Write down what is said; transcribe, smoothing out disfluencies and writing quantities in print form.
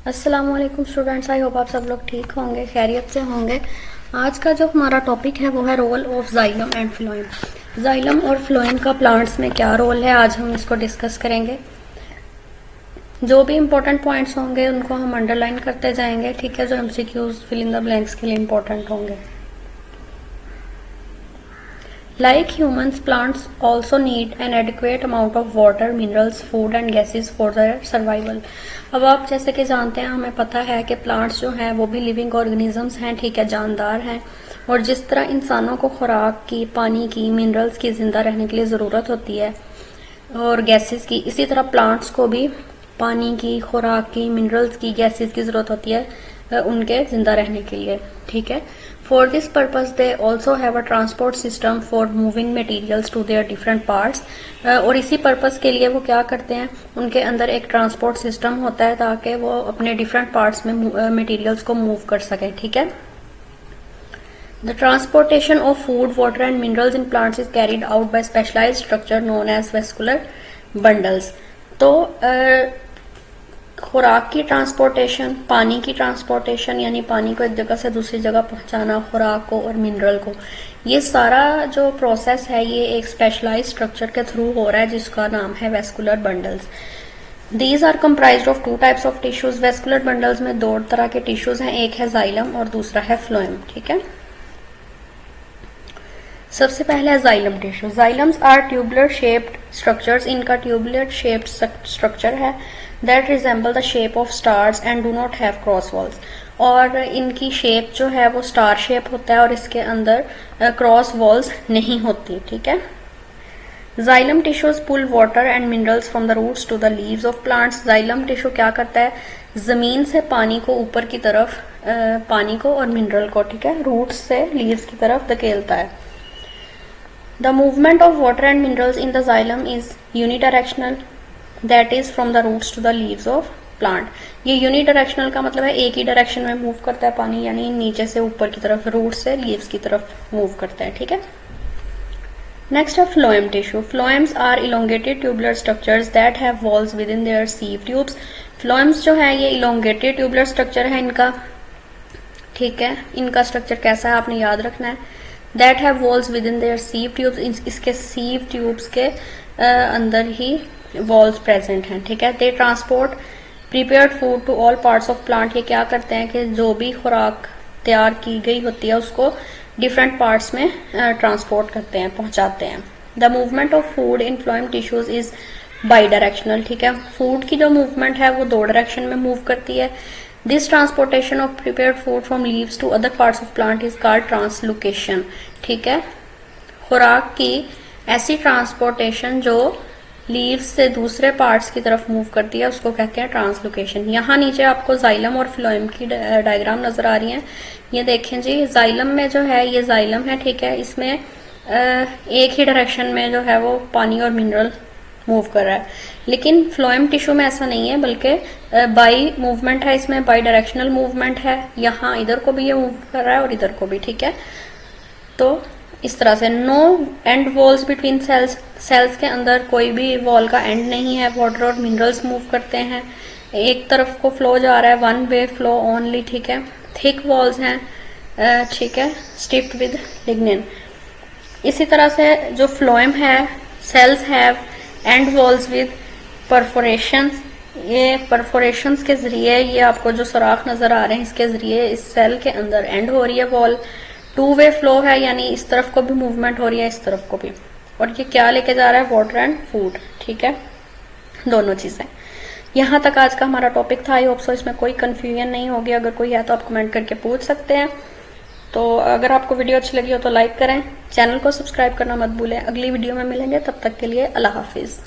अस्सलामुअलैकुम students, I hope आप सब लोग ठीक होंगे, खैरियत से होंगे। आज का जो हमारा टॉपिक है वो है role of xylem and phloem. Xylem और फ्लोएम का प्लांट्स में क्या रोल है, आज हम इसको डिस्कस करेंगे। जो भी इंपॉर्टेंट पॉइंट्स होंगे उनको हम अंडरलाइन करते जाएंगे, ठीक है, जो MCQs fill in the blanks के लिए इंपॉर्टेंट होंगे। Like humans, plants also need an adequate amount of water, minerals, food and gases for their survival. अब आप जैसे कि जानते हैं, हमें पता है कि प्लांट्स जो हैं वो भी लिविंग ऑर्गेनिजम्स हैं, ठीक है, जानदार हैं। और जिस तरह इंसानों को खुराक की, पानी की, मिनरल्स की जिंदा रहने के लिए ज़रूरत होती है और गैसेस की, इसी तरह प्लांट्स को भी पानी की, खुराक की, मिनरल्स की, गैसेस की ज़रूरत होती है उनके जिंदा रहने के लिए, ठीक है। For this purpose they also have a transport system for moving materials to their different parts. और इसी पर्पज के लिए वो क्या करते हैं, उनके अंदर एक ट्रांसपोर्ट सिस्टम होता है ताकि वो अपने डिफरेंट पार्ट्स में मटेरियल्स को मूव कर सकें, ठीक है। The transportation of food, water and minerals in plants is carried out by specialized structure known as vascular bundles. तो खुराक की ट्रांसपोर्टेशन, पानी की ट्रांसपोर्टेशन यानी पानी को एक जगह से दूसरी जगह पहुंचाना, खुराक को और मिनरल को, ये सारा जो प्रोसेस है ये एक स्पेशलाइज्ड स्ट्रक्चर के थ्रू हो रहा है जिसका नाम है vascular bundles. These are comprised of two types of tissues. Vascular bundles में दो तरह के टिश्यूज हैं, एक है जाइलम और दूसरा है फ्लोएम, ठीक है। सबसे पहले है xylem tissue. Xylems are tubular shaped structures. इनका ट्यूबुलर शेप्ड स्ट्रक्चर है that resemble the shape of stars and do not have cross walls. और इनकी शेप जो है वो स्टार शेप होता है और इसके अंदर क्रॉस वॉल्स नहीं होती, ठीक है। Xylem tissues pull water and minerals from the roots to the leaves of plants. Xylem tissue क्या करता है, जमीन से पानी को ऊपर की तरफ, पानी को और मिनरल को, ठीक है, रूट्स से लीव्स की तरफ धकेलता है। The movement of water and minerals in the xylem is unidirectional, that is from the roots to the leaves of plant. ये यूनिडायरेक्शनल का मतलब है एक ही डायरेक्शन में मूव करता है पानी, यानी नीचे से ऊपर की तरफ, रूट से लीव्स की तरफ मूव करता है, ठीक है। नेक्स्ट है phloem tissue. Phloems are elongated tubular structures that have walls with in their sieve tubes. Phloems जो है ये इलोंगेटेड ट्यूबुलर स्ट्रक्चर है इनका, ठीक है। इनका स्ट्रक्चर कैसा है आपने याद रखना है। That have walls with in their sieve tubes, इसके सीव ट्यूब्स के अंदर ही वॉल्स प्रेजेंट हैं, ठीक है। They transport prepared food to all parts of plant. ये क्या करते हैं कि जो भी खुराक तैयार की गई होती है उसको डिफरेंट पार्ट्स में ट्रांसपोर्ट करते हैं, पहुंचाते हैं। The movement of food in phloem tissues is by directional, ठीक है। फूड की जो मूवमेंट है वो दो डायरेक्शन में मूव करती है। This transportation of prepared food from leaves to other parts of plant is called translocation, ठीक है। खुराक की ऐसी ट्रांसपोर्टेशन जो लीव्स से दूसरे पार्ट्स की तरफ मूव करती है उसको कहते हैं ट्रांसलोकेशन। यहाँ नीचे आपको जाइलम और फ्लोएम की डायग्राम नजर आ रही है। ये देखें जी, जाइलम में जो है ये जाइलम है, ठीक है। इसमें एक ही डायरेक्शन में जो है वो पानी और मिनरल मूव कर रहा है, लेकिन फ्लोएम टिश्यू में ऐसा नहीं है, बल्कि बाई मूवमेंट है, इसमें बाई डायरेक्शनल मूवमेंट है। यहाँ इधर को भी ये मूव कर रहा है और इधर को भी, ठीक है। तो इस तरह से no end walls between cells, cells के अंदर कोई भी वॉल का एंड नहीं है। वाटर और मिनरल्स मूव करते हैं, एक तरफ को फ्लो जा रहा है, वन वे फ्लो ओनली, ठीक है। थिक वॉल्स हैं, ठीक है, स्टिफ्ड विद लिग्निन। इसी तरह से जो फ्लोएम है, cells have end walls with perforations. ये परफोरेशंस के जरिए, ये आपको जो सुराख नजर आ रहे हैं इसके जरिए इस सेल के अंदर एंड हो रही है वॉल। टू वे फ्लो है, यानी इस तरफ को भी मूवमेंट हो रही है, इस तरफ को भी। और ये क्या लेके जा रहा है, वाटर एंड फूड, ठीक है, दोनों चीजें। यहाँ तक आज का हमारा टॉपिक था। आई होप सो इसमें कोई कंफ्यूजन नहीं होगी। अगर कोई है तो आप कमेंट करके पूछ सकते हैं। तो अगर आपको वीडियो अच्छी लगी हो तो लाइक करें, चैनल को सब्सक्राइब करना मत भूलें। अगली वीडियो में मिलेंगे, तब तक के लिए अल्लाह हाफिज।